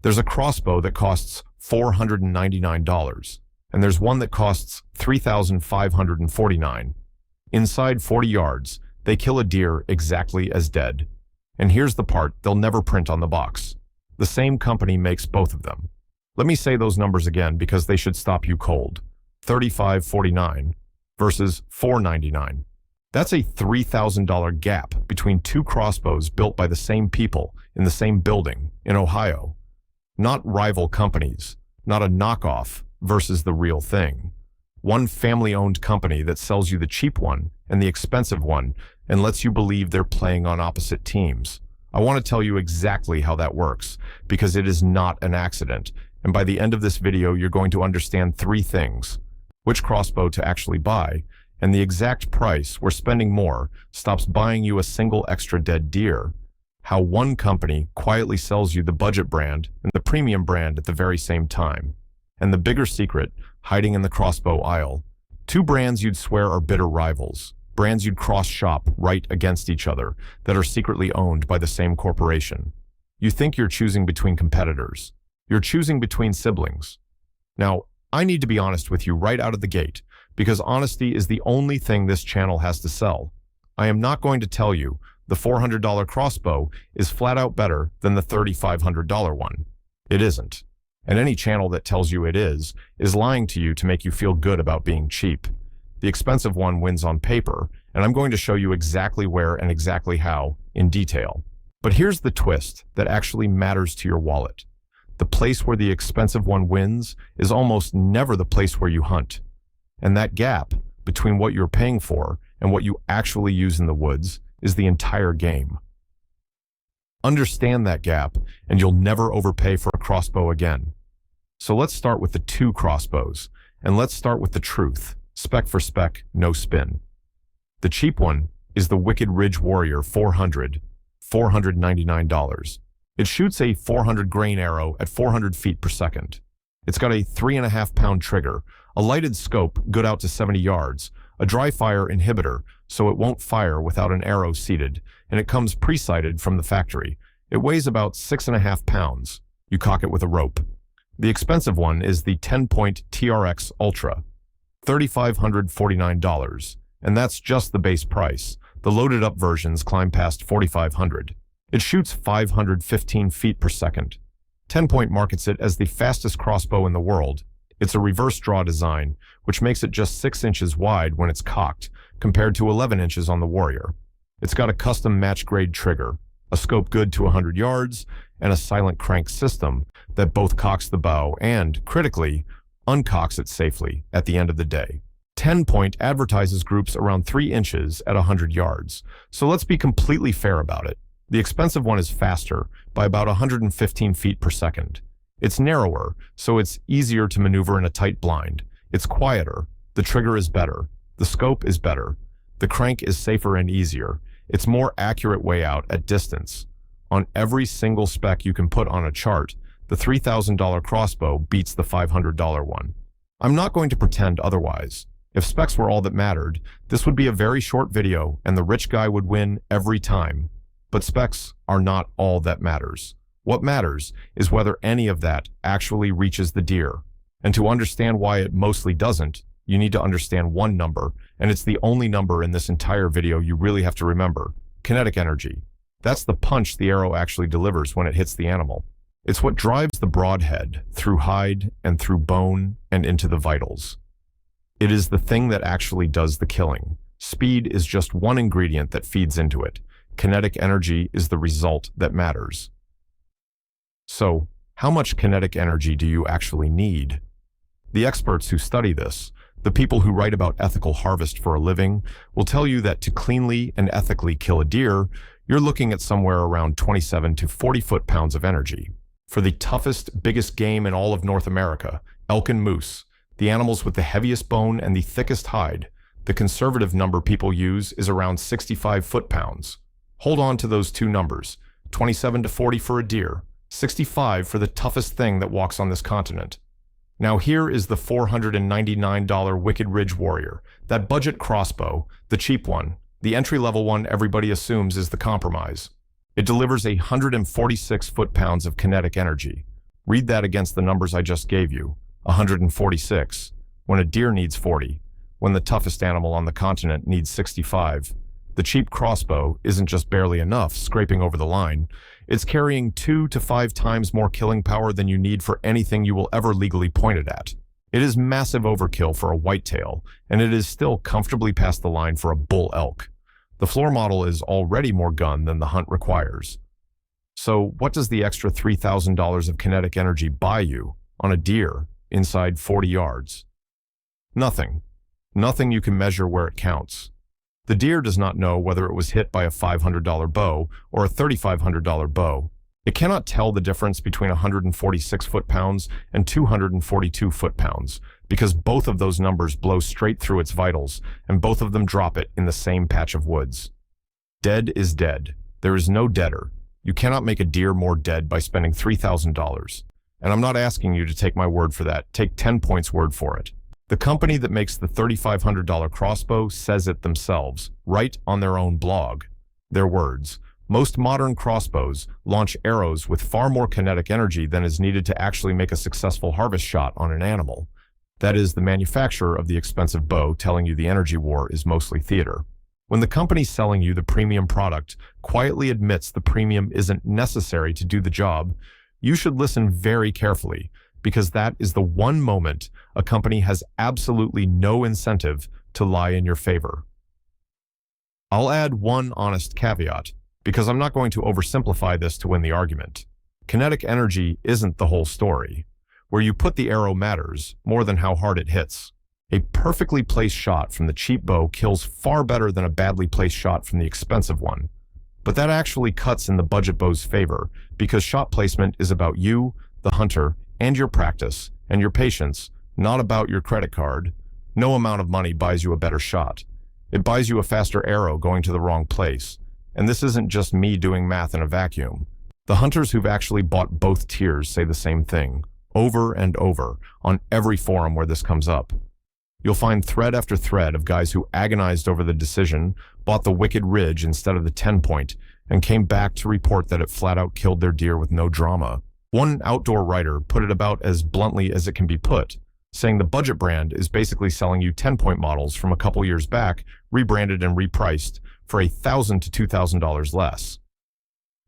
There's a crossbow that costs $499, and there's one that costs $3,549. Inside 40 yards, they kill a deer exactly as dead. And here's the part they'll never print on the box. The same company makes both of them. Let me say those numbers again because they should stop you cold. $3,549 versus $499. That's a $3,000 gap between two crossbows built by the same people in the same building in Ohio. Not rival companies, not a knockoff versus the real thing. One family-owned company that sells you the cheap one and the expensive one and lets you believe they're playing on opposite teams. I want to tell you exactly how that works because it is not an accident. And by the end of this video, you're going to understand three things: which crossbow to actually buy, and the exact price where spending more stops buying you a single extra dead deer, how one company quietly sells you the budget brand and the premium brand at the very same time, and the bigger secret hiding in the crossbow aisle. Two brands you'd swear are bitter rivals, brands you'd cross-shop right against each other that are secretly owned by the same corporation. You think you're choosing between competitors. You're choosing between siblings. Now, I need to be honest with you right out of the gate, because honesty is the only thing this channel has to sell. I am not going to tell you the $400 crossbow is flat out better than the $3,500 one. It isn't. And any channel that tells you it is lying to you to make you feel good about being cheap. The expensive one wins on paper, and I'm going to show you exactly where and exactly how in detail. But here's the twist that actually matters to your wallet. The place where the expensive one wins is almost never the place where you hunt. And that gap between what you're paying for and what you actually use in the woods is the entire game. Understand that gap, and you'll never overpay for a crossbow again. So let's start with the two crossbows, and let's start with the truth. Spec for spec, no spin. The cheap one is the Wicked Ridge Warrior 400, $499. It shoots a 400 grain arrow at 400 feet per second. It's got a 3.5-pound trigger, a lighted scope good out to 70 yards, a dry fire inhibitor so it won't fire without an arrow seated, and it comes pre-sighted from the factory. It weighs about 6.5 pounds. You cock it with a rope. The expensive one is the TenPoint TRX Ultra, $3,549, and that's just the base price. The loaded up versions climb past $4,500. It shoots 515 feet per second. TenPoint markets it as the fastest crossbow in the world. It's a reverse draw design, which makes it just 6 inches wide when it's cocked, compared to 11 inches on the Warrior. It's got a custom match-grade trigger, a scope good to 100 yards, and a silent crank system that both cocks the bow and, critically, uncocks it safely at the end of the day. TenPoint advertises groups around 3 inches at 100 yards, so let's be completely fair about it. The expensive one is faster by about 115 feet per second. It's narrower, so it's easier to maneuver in a tight blind. It's quieter. The trigger is better. The scope is better. The crank is safer and easier. It's more accurate way out at distance. On every single spec you can put on a chart, the $3,000 crossbow beats the $500 one. I'm not going to pretend otherwise. If specs were all that mattered, this would be a very short video and the rich guy would win every time. But specs are not all that matters. What matters is whether any of that actually reaches the deer. And to understand why it mostly doesn't, you need to understand one number, and it's the only number in this entire video you really have to remember: kinetic energy. That's the punch the arrow actually delivers when it hits the animal. It's what drives the broadhead through hide and through bone and into the vitals. It is the thing that actually does the killing. Speed is just one ingredient that feeds into it. Kinetic energy is the result that matters. So, how much kinetic energy do you actually need? The experts who study this, the people who write about ethical harvest for a living, will tell you that to cleanly and ethically kill a deer, you're looking at somewhere around 27 to 40 foot-pounds of energy. For the toughest, biggest game in all of North America, elk and moose, the animals with the heaviest bone and the thickest hide, the conservative number people use is around 65 foot-pounds. Hold on to those two numbers, 27 to 40 for a deer, 65 for the toughest thing that walks on this continent. Now here is the $499 Wicked Ridge Warrior, that budget crossbow, the cheap one, the entry-level one everybody assumes is the compromise. It delivers 146 foot-pounds of kinetic energy. Read that against the numbers I just gave you. 146, when a deer needs 40, when the toughest animal on the continent needs 65. The cheap crossbow isn't just barely enough, scraping over the line. It's carrying 2 to 5 times more killing power than you need for anything you will ever legally point it at. It is massive overkill for a whitetail, and it is still comfortably past the line for a bull elk. The floor model is already more gun than the hunt requires. So what does the extra $3,000 of kinetic energy buy you on a deer inside 40 yards? Nothing. Nothing you can measure where it counts. The deer does not know whether it was hit by a $500 bow or a $3,500 bow. It cannot tell the difference between 146 foot-pounds and 242 foot-pounds because both of those numbers blow straight through its vitals and both of them drop it in the same patch of woods. Dead is dead. There is no deader. You cannot make a deer more dead by spending $3,000. And I'm not asking you to take my word for that. Take TenPoint's word for it. The company that makes the $3,500 crossbow says it themselves, right on their own blog. Their words, most modern crossbows launch arrows with far more kinetic energy than is needed to actually make a successful harvest shot on an animal. That is the manufacturer of the expensive bow telling you the energy war is mostly theater. When the company selling you the premium product quietly admits the premium isn't necessary to do the job, you should listen very carefully, because that is the one moment a company has absolutely no incentive to lie in your favor. I'll add one honest caveat, because I'm not going to oversimplify this to win the argument. Kinetic energy isn't the whole story. Where you put the arrow matters more than how hard it hits. A perfectly placed shot from the cheap bow kills far better than a badly placed shot from the expensive one. But that actually cuts in the budget bow's favor, because shot placement is about you, the hunter, and your practice, and your patience, not about your credit card. No amount of money buys you a better shot. It buys you a faster arrow going to the wrong place. And this isn't just me doing math in a vacuum. The hunters who've actually bought both tiers say the same thing, over and over, on every forum where this comes up. You'll find thread after thread of guys who agonized over the decision, bought the Wicked Ridge instead of the TenPoint, and came back to report that it flat out killed their deer with no drama. One outdoor writer put it about as bluntly as it can be put, saying the budget brand is basically selling you TenPoint models from a couple years back, rebranded and repriced for $1,000 to $2,000 less.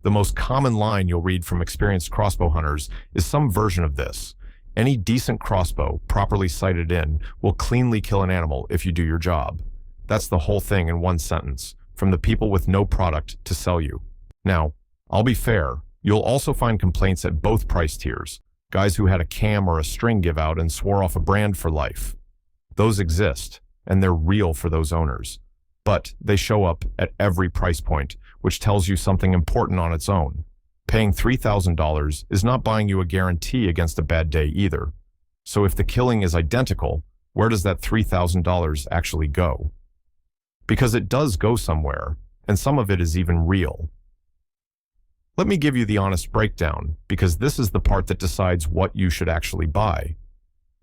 The most common line you'll read from experienced crossbow hunters is some version of this. Any decent crossbow, properly sighted in, will cleanly kill an animal if you do your job. That's the whole thing in one sentence, from the people with no product to sell you. Now, I'll be fair. You'll also find complaints at both price tiers, guys who had a cam or a string give out and swore off a brand for life. Those exist, and they're real for those owners. But they show up at every price point, which tells you something important on its own. Paying $3,000 is not buying you a guarantee against a bad day either. So if the killing is identical, where does that $3,000 actually go? Because it does go somewhere, and some of it is even real. Let me give you the honest breakdown, because this is the part that decides what you should actually buy.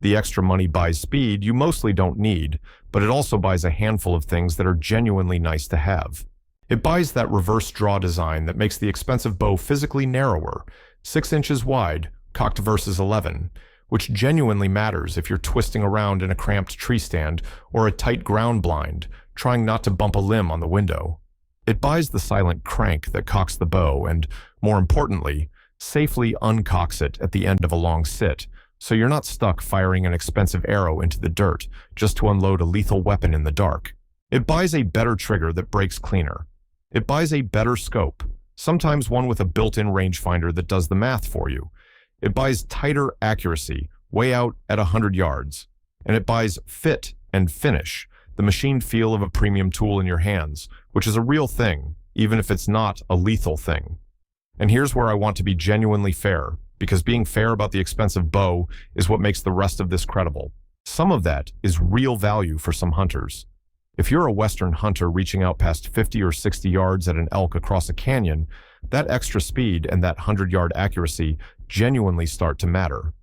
The extra money buys speed you mostly don't need, but it also buys a handful of things that are genuinely nice to have. It buys that reverse draw design that makes the expensive bow physically narrower, 6 inches wide, cocked versus 11, which genuinely matters if you're twisting around in a cramped tree stand or a tight ground blind, trying not to bump a limb on the window. It buys the silent crank that cocks the bow and, more importantly, safely uncocks it at the end of a long sit, so you're not stuck firing an expensive arrow into the dirt just to unload a lethal weapon in the dark. It buys a better trigger that breaks cleaner. It buys a better scope, sometimes one with a built-in rangefinder that does the math for you. It buys tighter accuracy, way out at 100 yards. And it buys fit and finish, the machined feel of a premium tool in your hands, which is a real thing, even if it's not a lethal thing. And here's where I want to be genuinely fair, because being fair about the expensive bow is what makes the rest of this credible. Some of that is real value for some hunters. If you're a Western hunter reaching out past 50 or 60 yards at an elk across a canyon, that extra speed and that 100-yard accuracy genuinely start to matter.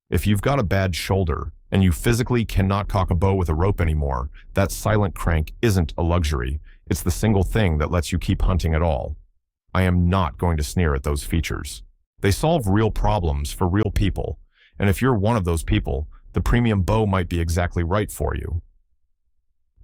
If you've got a bad shoulder and you physically cannot cock a bow with a rope anymore, that silent crank isn't a luxury. It's the single thing that lets you keep hunting at all. I am not going to sneer at those features. They solve real problems for real people, and if you're one of those people, the premium bow might be exactly right for you.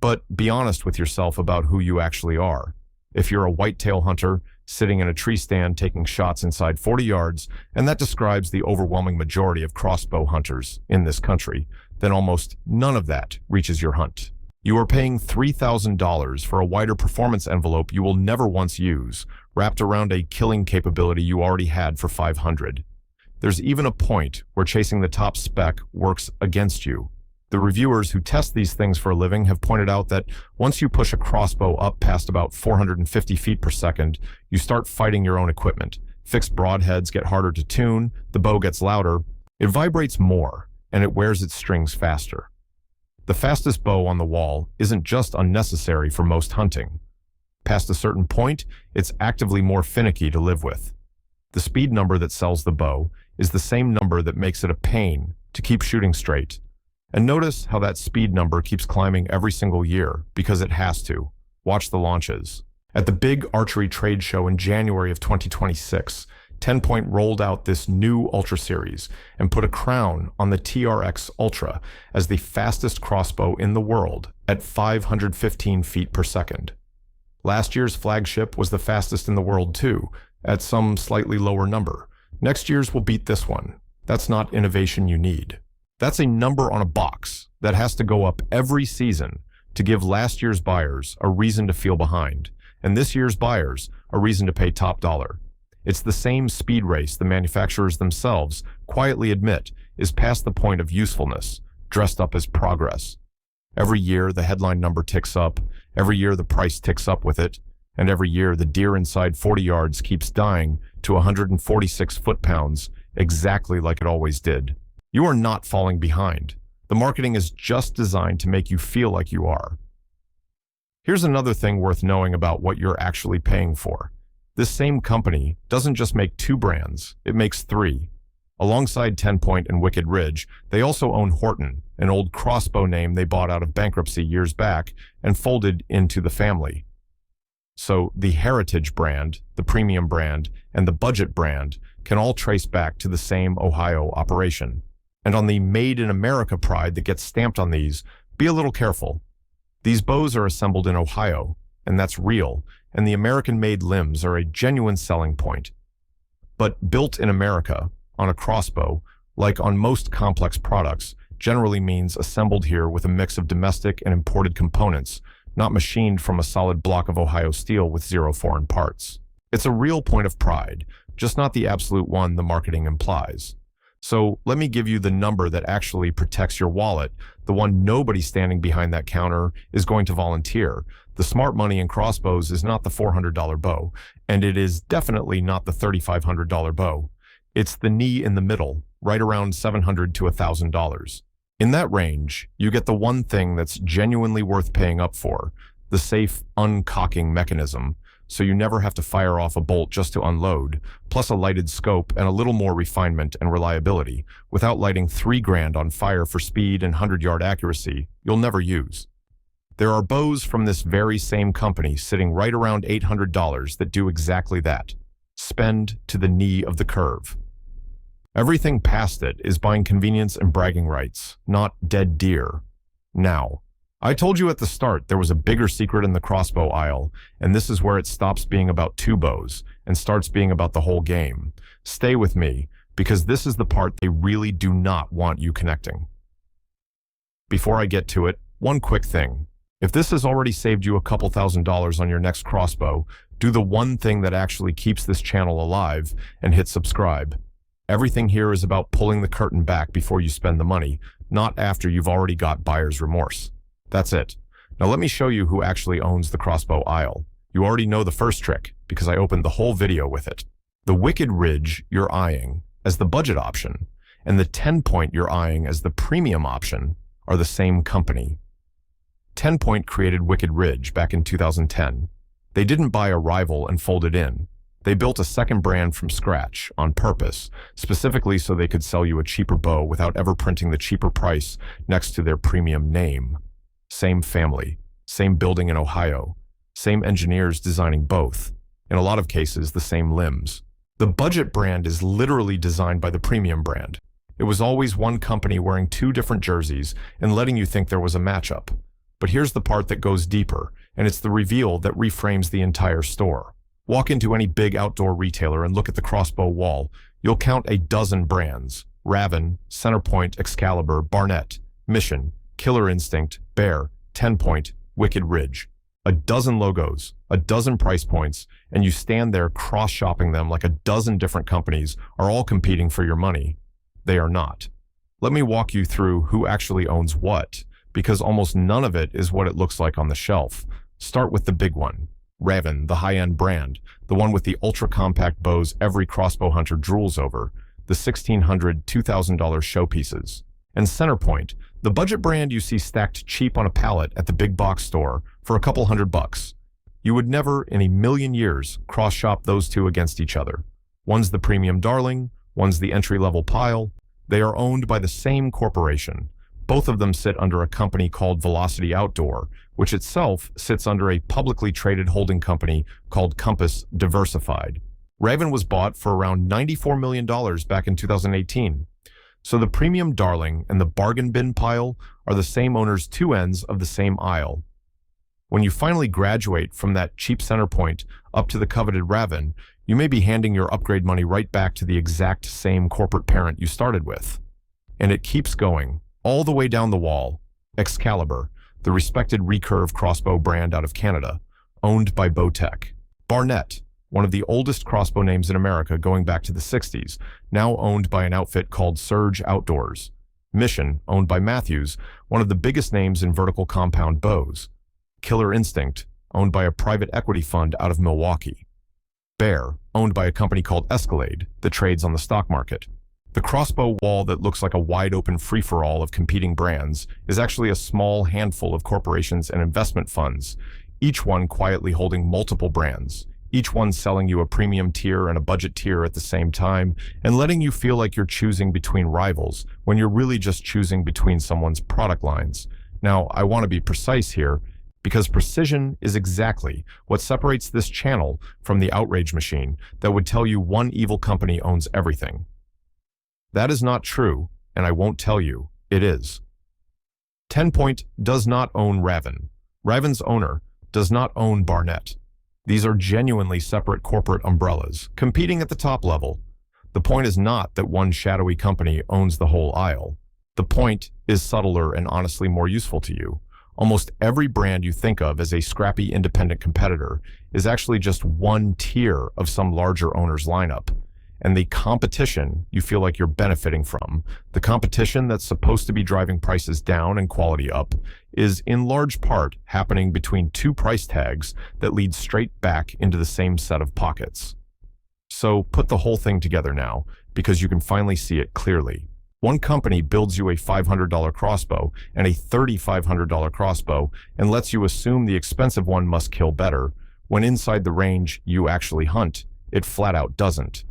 But be honest with yourself about who you actually are. If you're a whitetail hunter, sitting in a tree stand taking shots inside 40 yards, and that describes the overwhelming majority of crossbow hunters in this country, then almost none of that reaches your hunt. You are paying $3,000 for a wider performance envelope you will never once use, wrapped around a killing capability you already had for $500. There's even a point where chasing the top spec works against you. The reviewers who test these things for a living have pointed out that once you push a crossbow up past about 450 feet per second, you start fighting your own equipment. Fixed broadheads get harder to tune, the bow gets louder, it vibrates more, and it wears its strings faster. The fastest bow on the wall isn't just unnecessary for most hunting. Past a certain point, it's actively more finicky to live with. The speed number that sells the bow is the same number that makes it a pain to keep shooting straight. And notice how that speed number keeps climbing every single year, because it has to. Watch the launches. At the big archery trade show in January of 2026, TenPoint rolled out this new Ultra series and put a crown on the TRX Ultra as the fastest crossbow in the world at 515 feet per second. Last year's flagship was the fastest in the world too, at some slightly lower number. Next year's will beat this one. That's not innovation you need. That's a number on a box that has to go up every season to give last year's buyers a reason to feel behind, and this year's buyers a reason to pay top dollar. It's the same speed race the manufacturers themselves quietly admit is past the point of usefulness, dressed up as progress. Every year the headline number ticks up, every year the price ticks up with it, and every year the deer inside 40 yards keeps dying to 146 foot-pounds, exactly like it always did. You are not falling behind. The marketing is just designed to make you feel like you are. Here's another thing worth knowing about what you're actually paying for. This same company doesn't just make two brands, it makes three. Alongside TenPoint and Wicked Ridge, they also own Horton, an old crossbow name they bought out of bankruptcy years back and folded into the family. So the heritage brand, the premium brand, and the budget brand can all trace back to the same Ohio operation. And on the Made in America pride that gets stamped on these, be a little careful. These bows are assembled in Ohio, and that's real, and the American-made limbs are a genuine selling point. But built in America, on a crossbow, like on most complex products, generally means assembled here with a mix of domestic and imported components, not machined from a solid block of Ohio steel with zero foreign parts. It's a real point of pride, just not the absolute one the marketing implies. So let me give you the number that actually protects your wallet, the one nobody standing behind that counter is going to volunteer. The smart money in crossbows is not the $400 bow, and it is definitely not the $3,500 bow. It's the knee in the middle, right around $700 to $1,000. In that range, you get the one thing that's genuinely worth paying up for, the safe uncocking mechanism, so you never have to fire off a bolt just to unload, plus a lighted scope and a little more refinement and reliability, without lighting $3,000 on fire for speed and 100-yard accuracy you'll never use. There are bows from this very same company sitting right around $800 that do exactly that. Spend to the knee of the curve. Everything past it is buying convenience and bragging rights, not dead deer. Now, I told you at the start there was a bigger secret in the crossbow aisle, and this is where it stops being about two bows and starts being about the whole game. Stay with me, because this is the part they really do not want you connecting. Before I get to it, one quick thing. If this has already saved you a couple $1,000s on your next crossbow, do the one thing that actually keeps this channel alive and hit subscribe. Everything here is about pulling the curtain back before you spend the money, not after you've already got buyer's remorse. That's it. Now let me show you who actually owns the crossbow aisle. You already know the first trick, because I opened the whole video with it. The Wicked Ridge you're eyeing as the budget option, and the TenPoint you're eyeing as the premium option are the same company. TenPoint created Wicked Ridge back in 2010. They didn't buy a rival and fold it in. They built a second brand from scratch, on purpose, specifically so they could sell you a cheaper bow without ever printing the cheaper price next to their premium name. Same family, same building in Ohio, same engineers designing both, in a lot of cases the same limbs. The budget brand is literally designed by the premium brand. It was always one company wearing two different jerseys and letting you think there was a matchup. But here's the part that goes deeper, and it's the reveal that reframes the entire store. Walk into any big outdoor retailer and look at the Crossbow wall. You'll count a dozen brands: Raven, CenterPoint, Excalibur, Barnett, Mission, Killer Instinct, Bear, TenPoint, Wicked Ridge. A dozen logos, a dozen price points, and you stand there cross-shopping them like a dozen different companies are all competing for your money. They are not. Let me walk you through who actually owns what, because almost none of it is what it looks like on the shelf. Start with the big one. Raven, the high-end brand, the one with the ultra-compact bows every crossbow hunter drools over, the $1,600, $2,000 showpieces. And CenterPoint, the budget brand you see stacked cheap on a pallet at the big box store for a couple $100. You would never, in a million years, cross-shop those two against each other. One's the premium darling, one's the entry-level pile. They are owned by the same corporation. Both of them sit under a company called Velocity Outdoor, which itself sits under a publicly traded holding company called Compass Diversified. Raven was bought for around $94 million back in 2018. So the premium darling and the bargain bin pile are the same owner's two ends of the same aisle. When you finally graduate from that cheap CenterPoint up to the coveted Raven, you may be handing your upgrade money right back to the exact same corporate parent you started with. And it keeps going, all the way down the wall. Excalibur, the respected recurve crossbow brand out of Canada, owned by Bowtech. Barnett, one of the oldest crossbow names in America going back to the 60s, now owned by an outfit called Surge Outdoors. Mission, owned by Matthews, one of the biggest names in vertical compound bows. Killer Instinct, owned by a private equity fund out of Milwaukee. Bear, owned by a company called Escalade, that trades on the stock market. The crossbow wall that looks like a wide-open free-for-all of competing brands is actually a small handful of corporations and investment funds, each one quietly holding multiple brands. Each one selling you a premium tier and a budget tier at the same time, and letting you feel like you're choosing between rivals when you're really just choosing between someone's product lines. Now, I want to be precise here, because precision is exactly what separates this channel from the outrage machine that would tell you one evil company owns everything. That is not true, and I won't tell you. It is. TenPoint does not own Raven. Raven's owner does not own Barnett. These are genuinely separate corporate umbrellas, competing at the top level. The point is not that one shadowy company owns the whole aisle. The point is subtler and honestly more useful to you. Almost every brand you think of as a scrappy independent competitor is actually just one tier of some larger owner's lineup. And the competition you feel like you're benefiting from, the competition that's supposed to be driving prices down and quality up, is in large part happening between two price tags that lead straight back into the same set of pockets. So put the whole thing together now, because you can finally see it clearly. One company builds you a $500 crossbow and a $3,500 crossbow and lets you assume the expensive one must kill better, when inside the range you actually hunt, it flat out doesn't.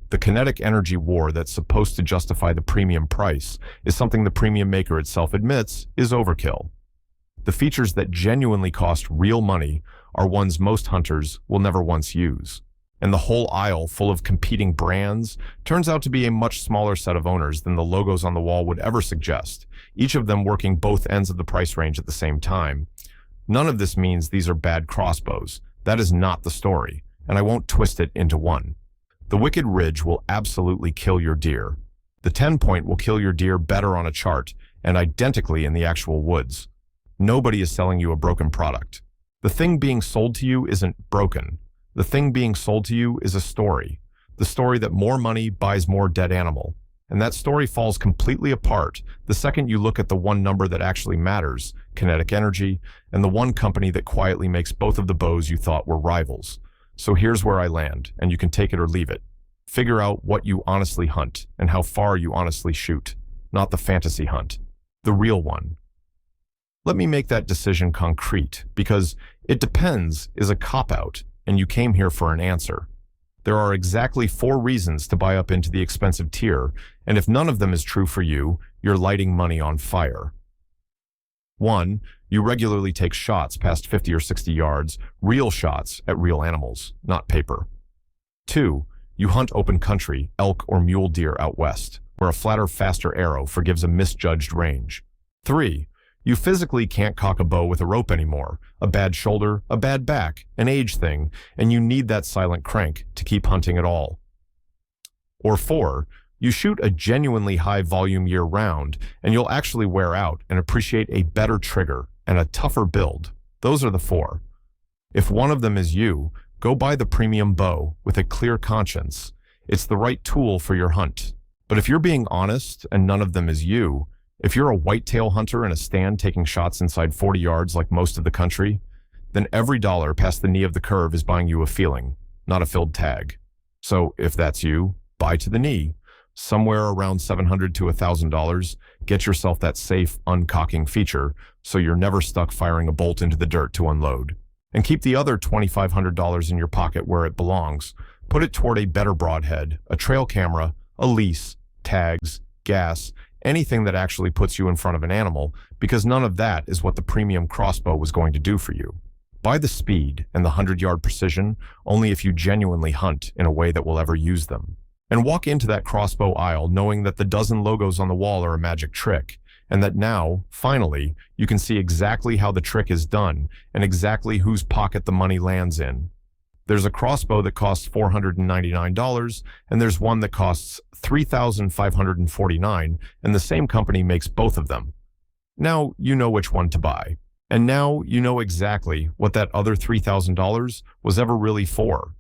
The kinetic energy war that's supposed to justify the premium price is something the premium maker itself admits is overkill. The features that genuinely cost real money are ones most hunters will never once use. And the whole aisle full of competing brands turns out to be a much smaller set of owners than the logos on the wall would ever suggest, each of them working both ends of the price range at the same time. None of this means these are bad crossbows. That is not the story, and I won't twist it into one. The Wicked Ridge will absolutely kill your deer. The TenPoint will kill your deer better on a chart, and identically in the actual woods. Nobody is selling you a broken product. The thing being sold to you isn't broken. The thing being sold to you is a story. The story that more money buys more dead animal. And that story falls completely apart the second you look at the one number that actually matters, kinetic energy, and the one company that quietly makes both of the bows you thought were rivals. So here's where I land, and you can take it or leave it. Figure out what you honestly hunt and how far you honestly shoot, not the fantasy hunt, the real one. Let me make that decision concrete, because it depends is a cop-out, and you came here for an answer. There are exactly 4 reasons to buy up into the expensive tier, and if none of them is true for you, you're lighting money on fire. 1. You regularly take shots past 50 or 60 yards, real shots at real animals, not paper. 2. You hunt open country, elk or mule deer out west, where a flatter, faster arrow forgives a misjudged range. 3. You physically can't cock a bow with a rope anymore. A bad shoulder, a bad back, an age thing, and you need that silent crank to keep hunting at all. Or 4. You shoot a genuinely high volume year-round, and you'll actually wear out and appreciate a better trigger and a tougher build. Those are the 4. If one of them is you, go buy the premium bow with a clear conscience. It's the right tool for your hunt. But if you're being honest and none of them is you, if you're a whitetail hunter in a stand taking shots inside 40 yards like most of the country, then every dollar past the knee of the curve is buying you a feeling, not a filled tag. So if that's you, buy to the knee. Somewhere around $700 to $1,000, get yourself that safe, uncocking feature so you're never stuck firing a bolt into the dirt to unload. And keep the other $2,500 in your pocket where it belongs. Put it toward a better broadhead, a trail camera, a lease, tags, gas, anything that actually puts you in front of an animal, because none of that is what the premium crossbow was going to do for you. Buy the speed and the 100-yard precision only if you genuinely hunt in a way that will ever use them. And walk into that crossbow aisle knowing that the dozen logos on the wall are a magic trick, and that now, finally, you can see exactly how the trick is done and exactly whose pocket the money lands in. There's a crossbow that costs $499, and there's one that costs $3,549, and the same company makes both of them. Now you know which one to buy. And now you know exactly what that other $3,000 was ever really for.